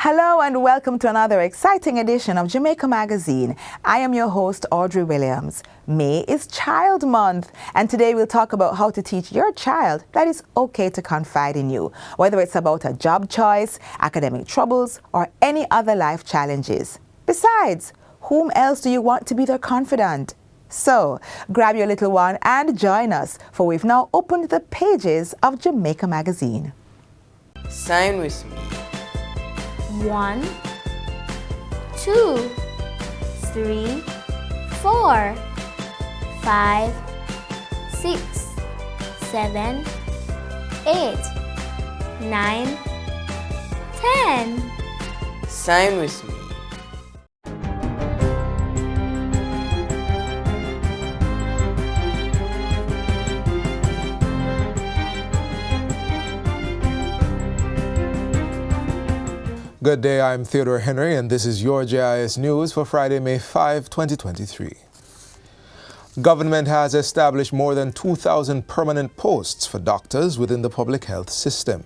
Hello and welcome to another exciting edition of Jamaica Magazine. I am your host, Audrey Williams. May is Child Month, and today we'll talk about how to teach your child that it's okay to confide in you, whether it's about a job choice, academic troubles, or any other life challenges. Besides, whom else do you want to be their confidant? So, grab your little one and join us, for we've now opened the pages of Jamaica Magazine. Sign with me. 1, 2, 3, 4, 5, 6, 7, 8, 9, 10. Sign with me. Good day, I'm Theodore Henry, and this is your JIS News for Friday, May 5, 2023. Government has established more than 2,000 permanent posts for doctors within the public health system.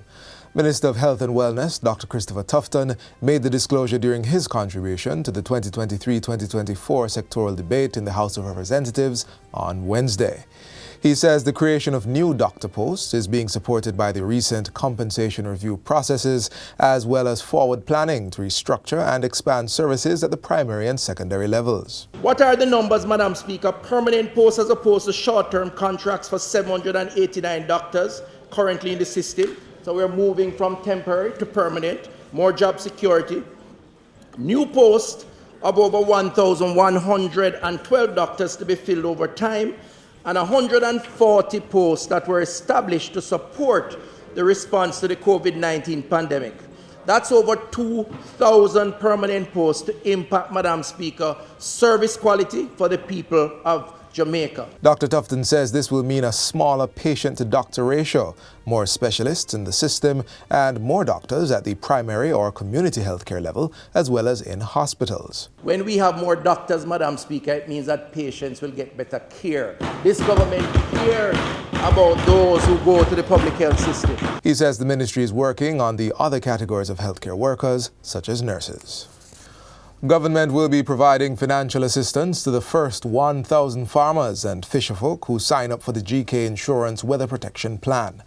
Minister of Health and Wellness, Dr. Christopher Tufton, made the disclosure during his contribution to the 2023-2024 sectoral debate in the House of Representatives on Wednesday. He says the creation of new doctor posts is being supported by the recent compensation review processes, as well as forward planning to restructure and expand services at the primary and secondary levels. What are the numbers, Madam Speaker? Permanent posts as opposed to short-term contracts for 789 doctors currently in the system. So we're moving from temporary to permanent, more job security. New posts of over 1,112 doctors to be filled over time, and 140 posts that were established to support the response to the COVID-19 pandemic. That's over 2,000 permanent posts to impact, Madam Speaker, service quality for the people of Jamaica. Dr. Tufton says this will mean a smaller patient-to-doctor ratio, more specialists in the system, and more doctors at the primary or community healthcare level, as well as in hospitals. When we have more doctors, Madam Speaker, it means that patients will get better care. This government cares about those who go to the public health system. He says the ministry is working on the other categories of healthcare workers, such as nurses. Government will be providing financial assistance to the first 1,000 farmers and fisherfolk who sign up for the GK Insurance Weather Protection Plan.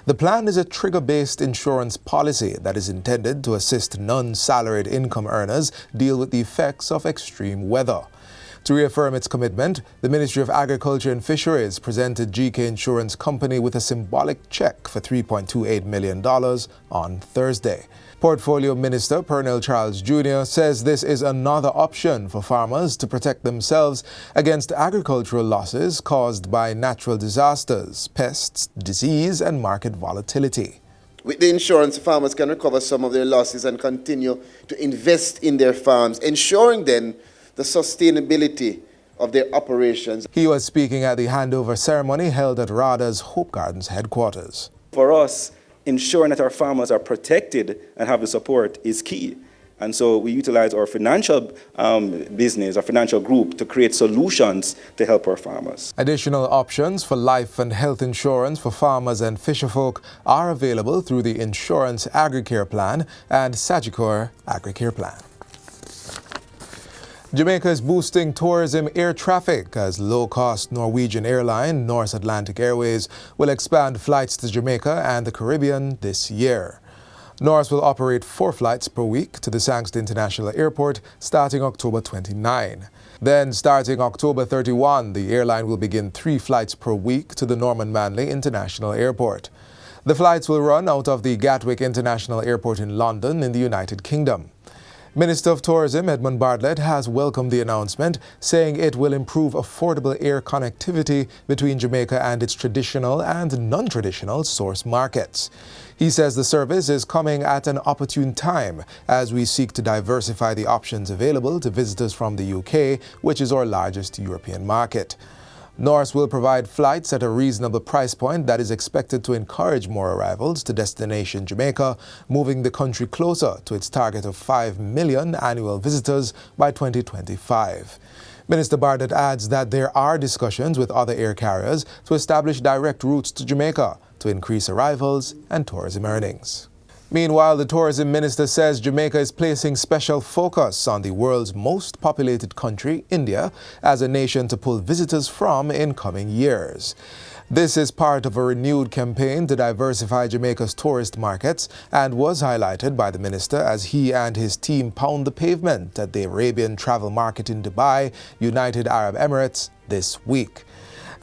The plan is a trigger-based insurance policy that is intended to assist non-salaried income earners deal with the effects of extreme weather. To reaffirm its commitment, the Ministry of Agriculture and Fisheries presented GK Insurance Company with a symbolic check for $3.28 million on Thursday. Portfolio Minister Pernell Charles Jr. says this is another option for farmers to protect themselves against agricultural losses caused by natural disasters, pests, disease, and market volatility. With the insurance, farmers can recover some of their losses and continue to invest in their farms, ensuring then the sustainability of their operations. He was speaking at the handover ceremony held at RADA's Hope Gardens headquarters. For us, ensuring that our farmers are protected and have the support is key. And so we utilize our financial business, our financial group, to create solutions to help our farmers. Additional options for life and health insurance for farmers and fisherfolk are available through the Insurance Agricare Plan and Sagicor Agricare Plan. Jamaica is boosting tourism air traffic as low-cost Norwegian airline North Atlantic Airways will expand flights to Jamaica and the Caribbean this year. North will operate 4 flights per week to the Sangston International Airport starting October 29. Then, starting October 31, the airline will begin 3 flights per week to the Norman Manley International Airport. The flights will run out of the Gatwick International Airport in London in the United Kingdom. Minister of Tourism Edmund Bartlett has welcomed the announcement, saying it will improve affordable air connectivity between Jamaica and its traditional and non-traditional source markets. He says the service is coming at an opportune time as we seek to diversify the options available to visitors from the UK, which is our largest European market. Norse will provide flights at a reasonable price point that is expected to encourage more arrivals to destination Jamaica, moving the country closer to its target of 5 million annual visitors by 2025. Minister Bartlett adds that there are discussions with other air carriers to establish direct routes to Jamaica to increase arrivals and tourism earnings. Meanwhile, the tourism minister says Jamaica is placing special focus on the world's most populated country, India, as a nation to pull visitors from in coming years. This is part of a renewed campaign to diversify Jamaica's tourist markets and was highlighted by the minister as he and his team pound the pavement at the Arabian travel market in Dubai, United Arab Emirates, this week.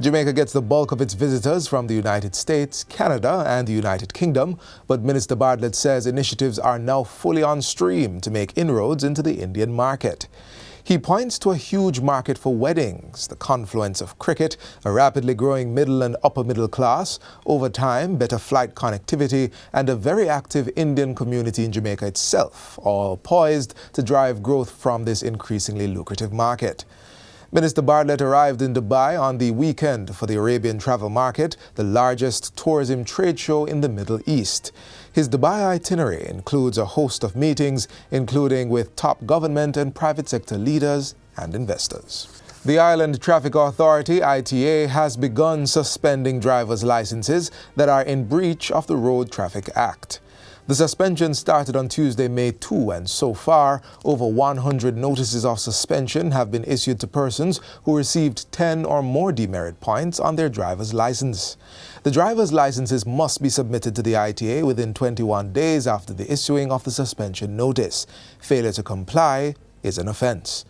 Jamaica gets the bulk of its visitors from the United States, Canada, and the United Kingdom, but Minister Bartlett says initiatives are now fully on stream to make inroads into the Indian market. He points to a huge market for weddings, the confluence of cricket, a rapidly growing middle and upper middle class, over time, better flight connectivity, and a very active Indian community in Jamaica itself, all poised to drive growth from this increasingly lucrative market. Minister Bartlett arrived in Dubai on the weekend for the Arabian Travel Market, the largest tourism trade show in the Middle East. His Dubai itinerary includes a host of meetings, including with top government and private sector leaders and investors. The Island Traffic Authority, ITA, has begun suspending driver's licenses that are in breach of the Road Traffic Act. The suspension started on Tuesday, May 2, and so far, over 100 notices of suspension have been issued to persons who received 10 or more demerit points on their driver's license. The driver's licenses must be submitted to the ITA within 21 days after the issuing of the suspension notice. Failure to comply is an offense.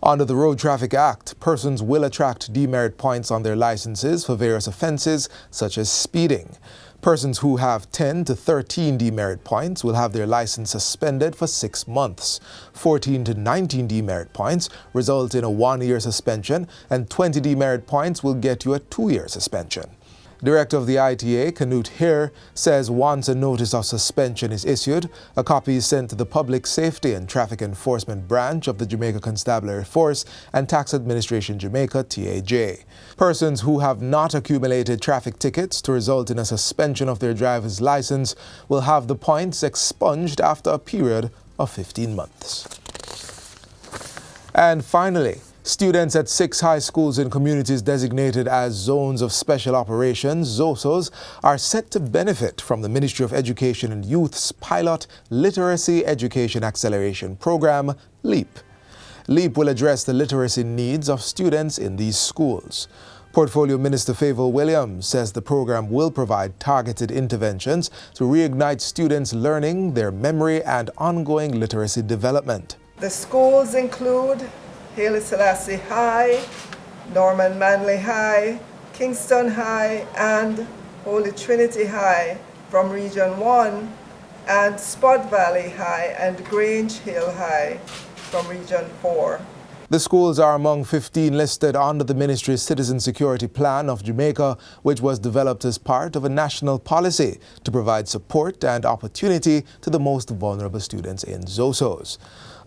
Under the Road Traffic Act, persons will attract demerit points on their licenses for various offenses, such as speeding. Persons who have 10 to 13 demerit points will have their license suspended for 6 months. 14 to 19 demerit points result in a 1-year suspension, and 20 demerit points will get you a 2-year suspension. Director of the ITA, Canute Hare, says once a notice of suspension is issued, a copy is sent to the Public Safety and Traffic Enforcement Branch of the Jamaica Constabulary Force and Tax Administration Jamaica, TAJ. Persons who have not accumulated traffic tickets to result in a suspension of their driver's license will have the points expunged after a period of 15 months. And finally, students at 6 high schools in communities designated as Zones of Special Operations, ZOSOs, are set to benefit from the Ministry of Education and Youth's pilot Literacy Education Acceleration Program, LEAP. LEAP will address the literacy needs of students in these schools. Portfolio Minister Favour Williams says the program will provide targeted interventions to reignite students' learning, their memory, and ongoing literacy development. The schools include Haile Selassie High, Norman Manley High, Kingston High, and Holy Trinity High from Region 1, and Spud Valley High and Grange Hill High from Region 4. The schools are among 15 listed under the Ministry's Citizen Security Plan of Jamaica, which was developed as part of a national policy to provide support and opportunity to the most vulnerable students in ZOSOs.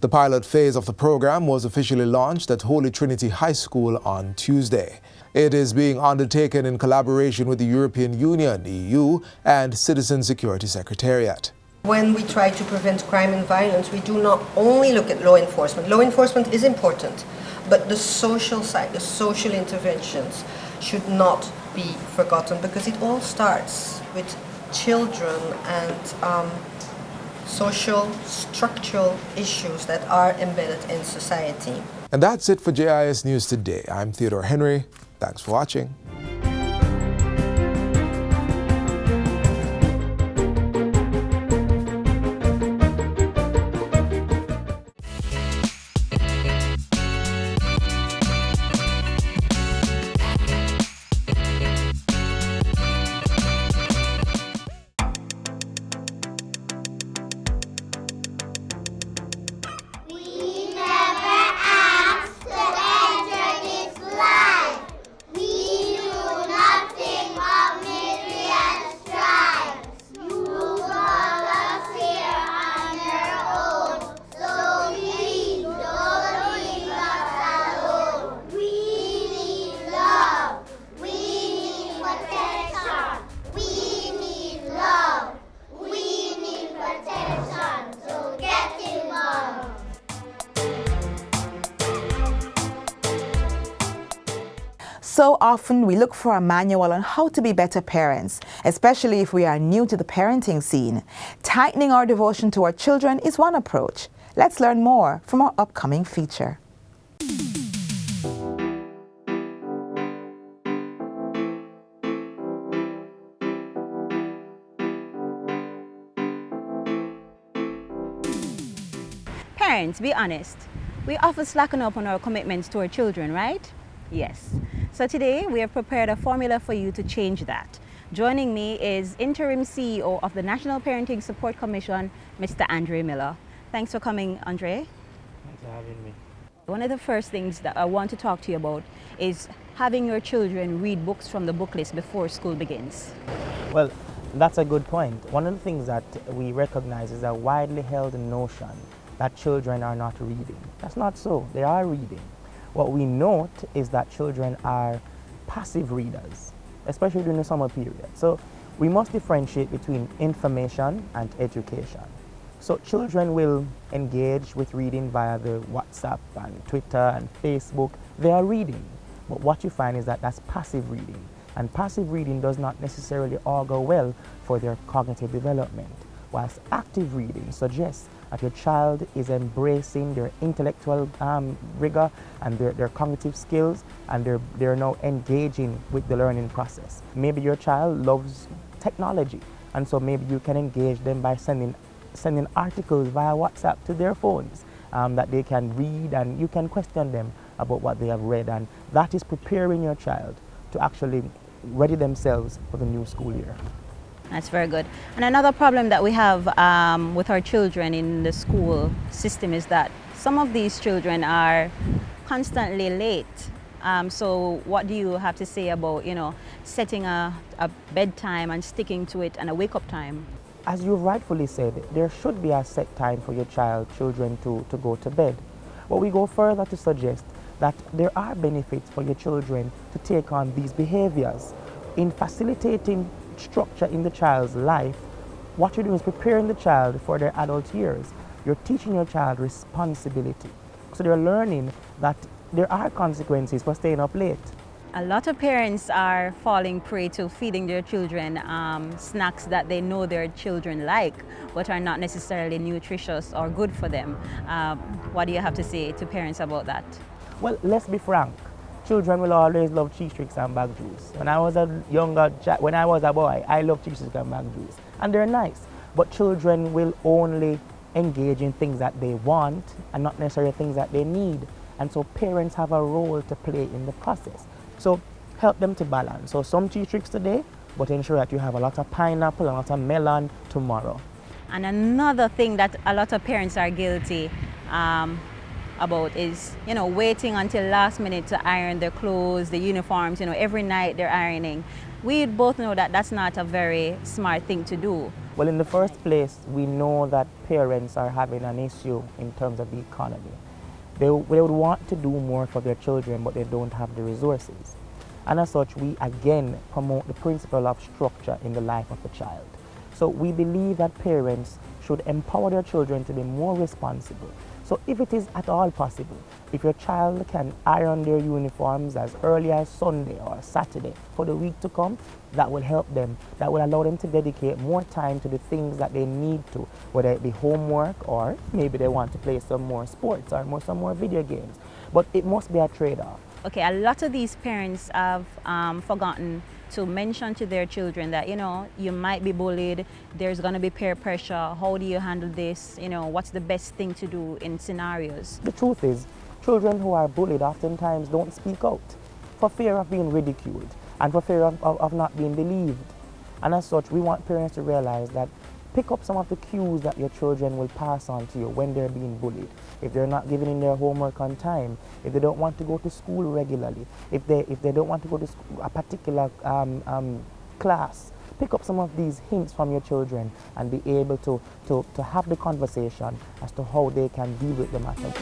The pilot phase of the program was officially launched at Holy Trinity High School on Tuesday. It is being undertaken in collaboration with the European Union, EU, and Citizen Security Secretariat. When we try to prevent crime and violence, we do not only look at law enforcement. Law enforcement is important, but the social side, the social interventions should not be forgotten because it all starts with children and social, structural issues that are embedded in society. And that's it for JIS News Today. I'm Theodore Henry. Thanks for watching. We never asked to enter this life. We So often we look for a manual on how to be better parents, especially if we are new to the parenting scene. Tightening our devotion to our children is one approach. Let's learn more from our upcoming feature. Parents, be honest. We often slacken up on our commitments to our children, right? Yes. So today we have prepared a formula for you to change that. Joining me is Interim CEO of the National Parenting Support Commission, Mr. Andre Miller. Thanks for coming, Andre. Thanks for having me. One of the first things that I want to talk to you about is having your children read books from the book list before school begins. Well, that's a good point. One of the things that we recognize is a widely held notion that children are not reading. That's not so. They are reading. What we note is that children are passive readers, especially during the summer period. So we must differentiate between information and education. So children will engage with reading via the WhatsApp and Twitter and Facebook. They are reading. But what you find is that that's passive reading. And passive reading does not necessarily augur well for their cognitive development, whilst active reading suggests that your child is embracing their intellectual rigor and their cognitive skills, and they're now engaging with the learning process. Maybe your child loves technology, and so maybe you can engage them by sending articles via WhatsApp to their phones that they can read, and you can question them about what they have read, and that is preparing your child to actually ready themselves for the new school year. That's very good. And another problem that we have with our children in the school system is that some of these children are constantly late. So what do you have to say about, setting a bedtime and sticking to it and a wake-up time? As you rightfully said, there should be a set time for your children to go to bed. But we go further to suggest that there are benefits for your children to take on these behaviors. In facilitating structure in the child's life, what you're doing is preparing the child for their adult years. You're teaching your child responsibility. So they're learning that there are consequences for staying up late. A lot of parents are falling prey to feeding their children snacks that they know their children like, but are not necessarily nutritious or good for them. What do you have to say to parents about that? Well, let's be frank. Children will always love cheese tricks and bag juice. When I was a boy, I loved cheese tricks and bag juice. And they're nice. But children will only engage in things that they want and not necessarily things that they need. And so parents have a role to play in the process. So help them to balance. So some cheese tricks today, but ensure that you have a lot of pineapple and a lot of melon tomorrow. And another thing that a lot of parents are guilty about is, waiting until last minute to iron their clothes, the uniforms, every night they're ironing. We both know that that's not a very smart thing to do. Well, in the first place, we know that parents are having an issue in terms of the economy. They would want to do more for their children, but they don't have the resources. And as such, we again promote the principle of structure in the life of the child. So we believe that parents should empower their children to be more responsible. So if it is at all possible, if your child can iron their uniforms as early as Sunday or Saturday for the week to come, that will help them. That will allow them to dedicate more time to the things that they need to, whether it be homework or maybe they want to play some more sports or some more video games. But it must be a trade-off. Okay, a lot of these parents have forgotten to mention to their children that, you might be bullied, there's going to be peer pressure, how do you handle this, what's the best thing to do in scenarios? The truth is, children who are bullied oftentimes don't speak out for fear of being ridiculed and for fear of not being believed. And as such, we want parents to realize that pick up some of the cues that your children will pass on to you when they're being bullied. If they're not giving in their homework on time, if they don't want to go to school regularly, if they don't want to go to school, a particular class, pick up some of these hints from your children and be able to have the conversation as to how they can deal with the matter.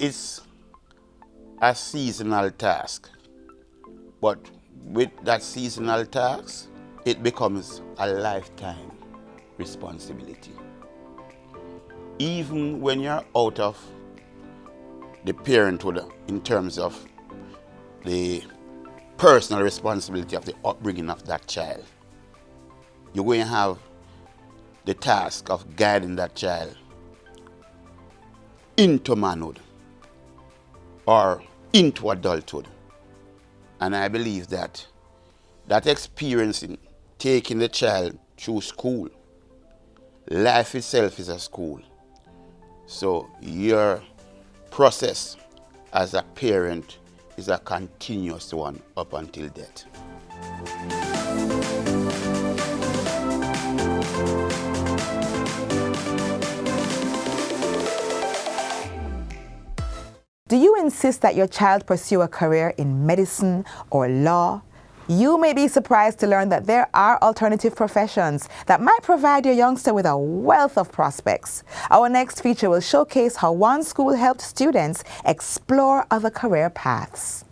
it's a seasonal task, but with that seasonal task, it becomes a lifetime responsibility. Even when you're out of the parenthood in terms of the personal responsibility of the upbringing of that child, you're going to have the task of guiding that child into manhood or into adulthood. And I believe that that experience in taking the child through school, life itself is a school. So your process as a parent is a continuous one up until death. Do you insist that your child pursue a career in medicine or law? You may be surprised to learn that there are alternative professions that might provide your youngster with a wealth of prospects. Our next feature will showcase how one school helped students explore other career paths.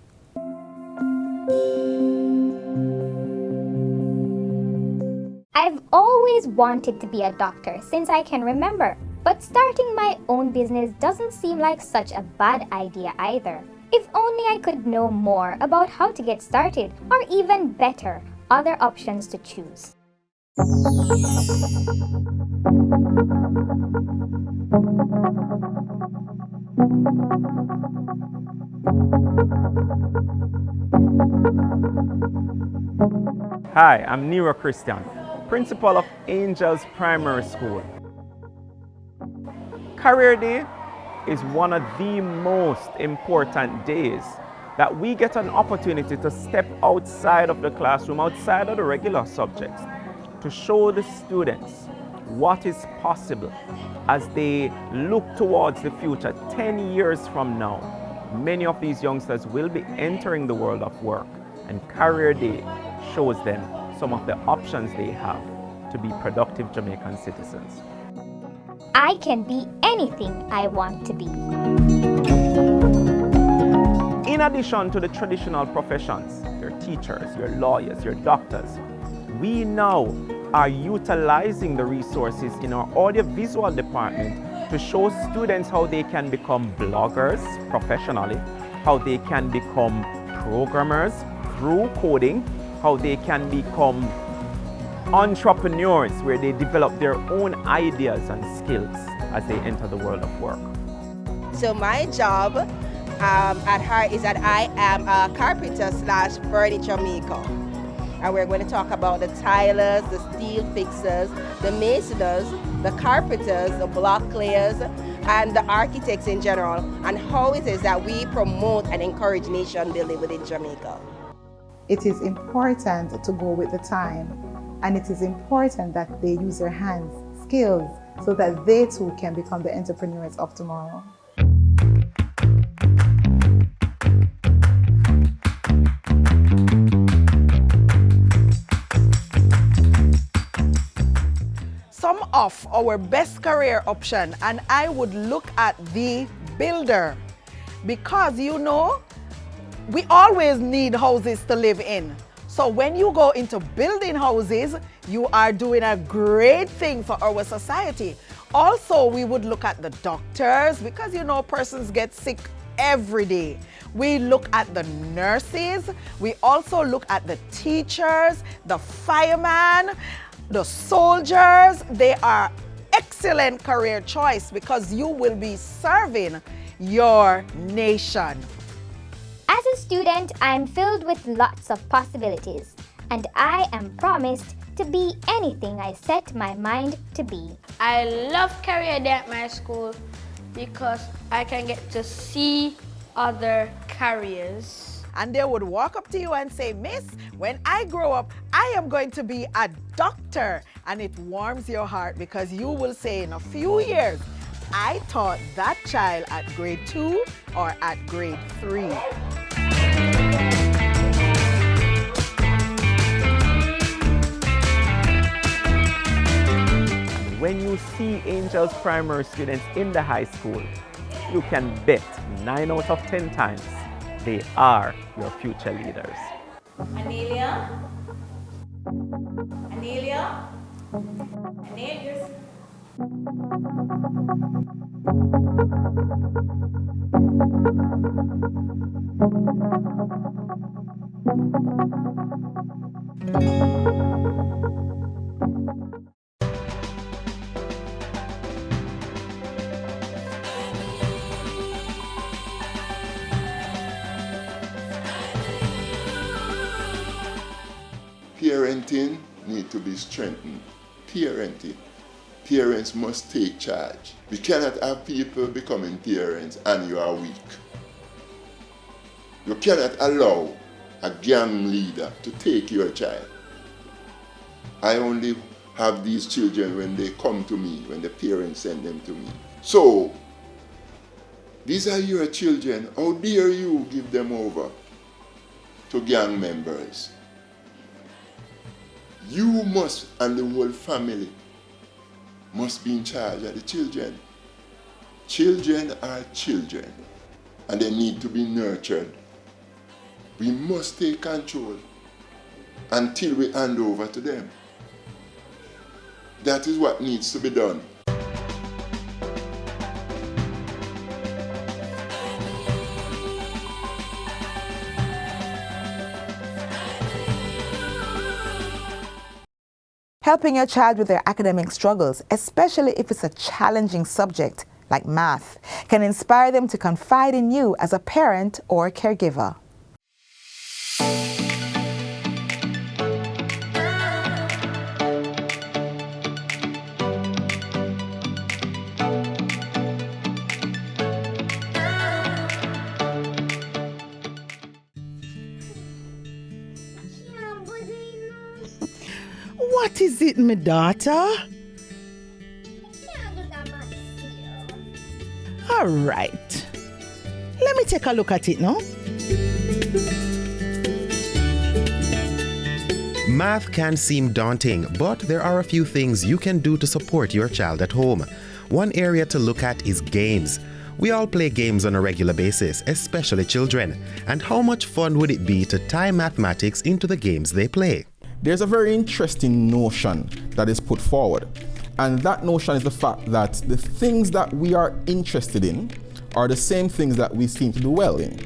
I've always wanted to be a doctor since I can remember, but starting my own business doesn't seem like such a bad idea either. If only I could know more about how to get started, or even better, other options to choose. Hi, I'm Nero Christian, principal of Angels Primary School. Career Day is one of the most important days that we get an opportunity to step outside of the classroom, outside of the regular subjects, to show the students what is possible as they look towards the future. 10 years from now, many of these youngsters will be entering the world of work, and Career Day shows them some of the options they have to be productive Jamaican citizens. I can be anything I want to be. In addition to the traditional professions, your teachers, your lawyers, your doctors, we now are utilizing the resources in our audiovisual department to show students how they can become bloggers professionally, how they can become programmers through coding, how they can become entrepreneurs where they develop their own ideas and skills as they enter the world of work. So my job at heart is that I am a carpenter / furniture maker. And we're going to talk about the tilers, the steel fixers, the masoners, the carpenters, the block layers, and the architects in general, and how it is that we promote and encourage nation building within Jamaica. It is important to go with the time. And it is important that they use their hands, skills, so that they too can become the entrepreneurs of tomorrow. Some of our best career option, and I would look at the builder, because you know, we always need houses to live in. So when you go into building houses, you are doing a great thing for our society. Also, we would look at the doctors, because you know, persons get sick every day. We look at the nurses. We also look at the teachers, the firemen, the soldiers. They are excellent career choice because you will be serving your nation. As a student, I am filled with lots of possibilities, and I am promised to be anything I set my mind to be. I love Career Day at my school because I can get to see other careers. And they would walk up to you and say, "Miss, when I grow up, I am going to be a doctor." And it warms your heart because you will say in a few years, "I taught that child at grade 2 or at grade 3. When you see Angels Primary students in the high school, you can bet 9 out of 10 times they are your future leaders. Anelia? Anelia? Anelia? Parenting needs to be strengthened. Parenting. Parents must take charge. We cannot have people becoming parents and you are weak. You cannot allow a gang leader to take your child. I only have these children when they come to me, when the parents send them to me. So, these are your children. How dare you give them over to gang members? You must, and the whole family, must be in charge of the children. Children are children, and they need to be nurtured. We must take control until we hand over to them. That is what needs to be done. Helping your child with their academic struggles, especially if it's a challenging subject like math, can inspire them to confide in you as a parent or caregiver. What is it, my daughter? All right. Let me take a look at it now. Math can seem daunting, but there are a few things you can do to support your child at home. One area to look at is games. We all play games on a regular basis, especially children. And how much fun would it be to tie mathematics into the games they play? There's a very interesting notion that is put forward, and that notion is the fact that the things that we are interested in are the same things that we seem to do well in.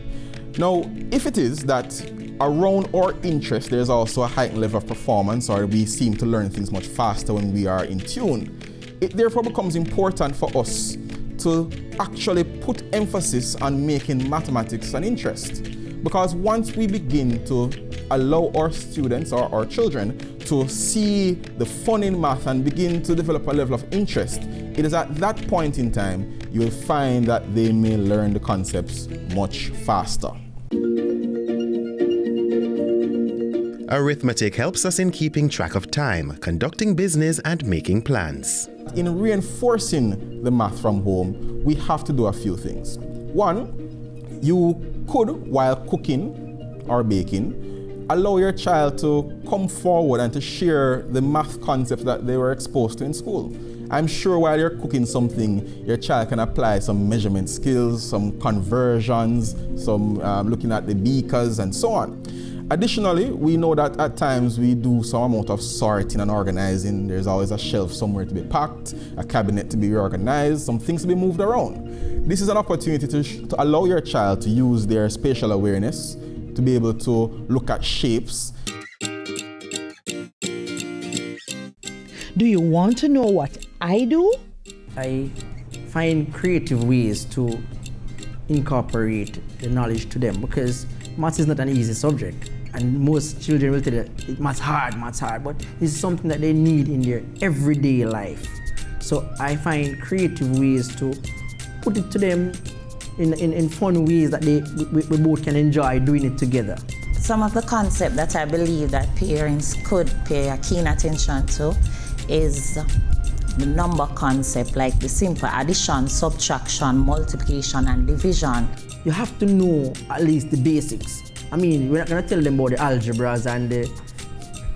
Now, if it is that around our interest there's also a heightened level of performance, or we seem to learn things much faster when we are in tune, it therefore becomes important for us to actually put emphasis on making mathematics an interest. Because once we begin to allow our students or our children to see the fun in math and begin to develop a level of interest, it is at that point in time you will find that they may learn the concepts much faster. Arithmetic helps us in keeping track of time, conducting business, and making plans. In reinforcing the math from home, we have to do a few things. One, you could, while cooking or baking, allow your child to come forward and to share the math concepts that they were exposed to in school. I'm sure while you're cooking something, your child can apply some measurement skills, some conversions, some looking at the beakers and so on. Additionally, we know that at times we do some amount of sorting and organizing. There's always a shelf somewhere to be packed, a cabinet to be reorganized, some things to be moved around. This is an opportunity to allow your child to use their spatial awareness, to be able to look at shapes. Do you want to know what I do? I find creative ways to incorporate the knowledge to them, because maths is not an easy subject. And most children will tell you, maths hard, but it's something that they need in their everyday life. So I find creative ways to put it to them in fun ways that we both can enjoy doing it together. Some of the concepts that I believe that parents could pay a keen attention to is the number concept, like the simple addition, subtraction, multiplication, and division. You have to know at least the basics. I mean, we're not going to tell them about the algebras and the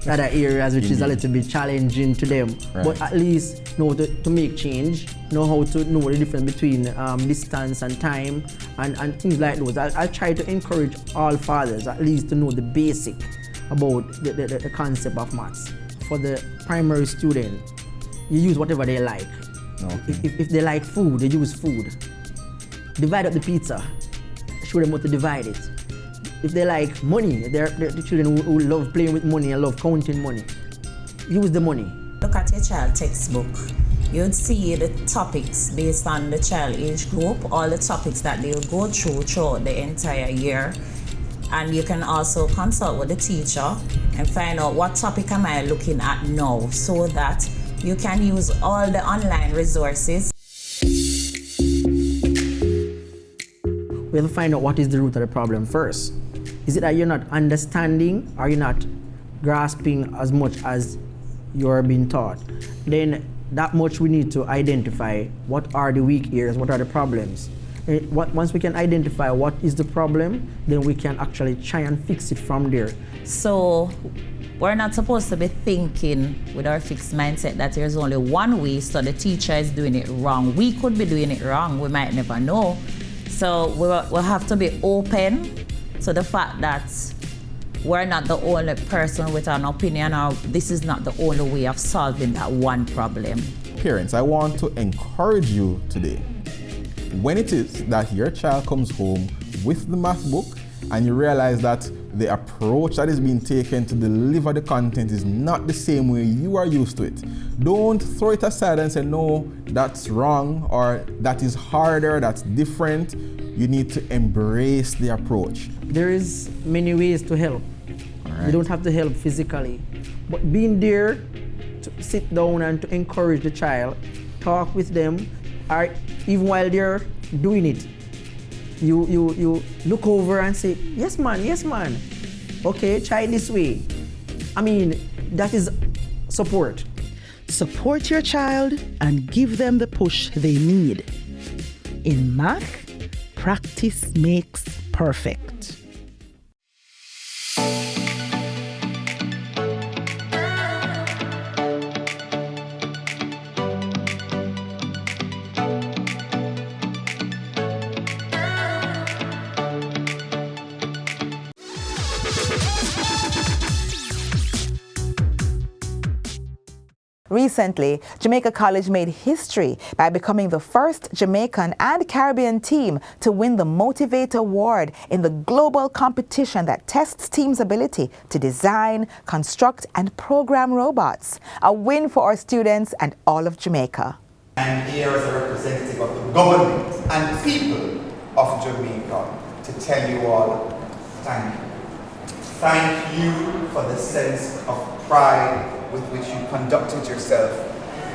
other areas which is a little bit challenging to them. Right. But at least know to make change, know how to know the difference between distance and time and things like those. I'll try to encourage all fathers at least to know the basic about the concept of maths. For the primary student, you use whatever they like. Okay. If they like food, they use food. Divide up the pizza, show them how to divide it. If they like money, they're the children who love playing with money and love counting money, use the money. Look at your child textbook. You'd see the topics based on the child age group, all the topics that they'll go through throughout the entire year. And you can also consult with the teacher and find out what topic am I looking at now, so that you can use all the online resources. We have to find out what is the root of the problem first. Is it that you're not understanding, or you're not grasping as much as you're being taught? Then that much we need to identify what are the weak areas, what are the problems. Once we can identify what is the problem, then we can actually try and fix it from there. So we're not supposed to be thinking with our fixed mindset that there's only one way, so the teacher is doing it wrong. We could be doing it wrong, we might never know. So we'll have to be open to the fact that we're not the only person with an opinion, or this is not the only way of solving that one problem. Parents, I want to encourage you today. When it is that your child comes home with the math book and you realize that the approach that is being taken to deliver the content is not the same way you are used to it, don't throw it aside and say, no, that's wrong, or that is harder, that's different. You need to embrace the approach. There is many ways to help. Right. You don't have to help physically, but being there to sit down and to encourage the child, talk with them, or even while they're doing it, you look over and say, yes man, okay, try it this way. I mean, that is support. Support your child and give them the push they need. In math, practice makes perfect. Recently, Jamaica College made history by becoming the first Jamaican and Caribbean team to win the Motivator Award in the global competition that tests teams' ability to design, construct, and program robots. A win for our students and all of Jamaica. I'm here as a representative of the government and people of Jamaica to tell you all, thank you. Thank you for the sense of pride with which you conducted yourself.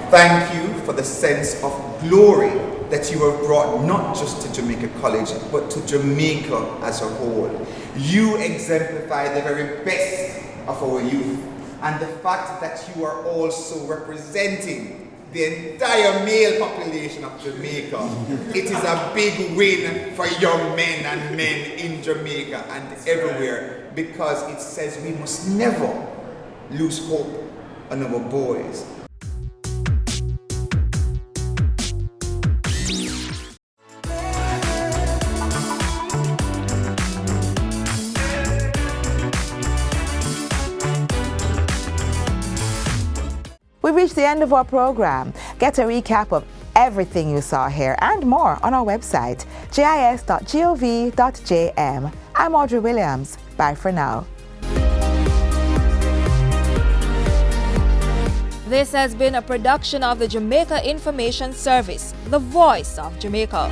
Thank you for the sense of glory that you have brought not just to Jamaica College, but to Jamaica as a whole. You exemplify the very best of our youth, and the fact that you are also representing the entire male population of Jamaica. It is a big win for young men and men in Jamaica and everywhere, because it says we must never lose hope on our boys. We've reached the end of our program. Get a recap of everything you saw here and more on our website, jis.gov.jm. I'm Audrey Williams. Bye for now. This has been a production of the Jamaica Information Service, the voice of Jamaica.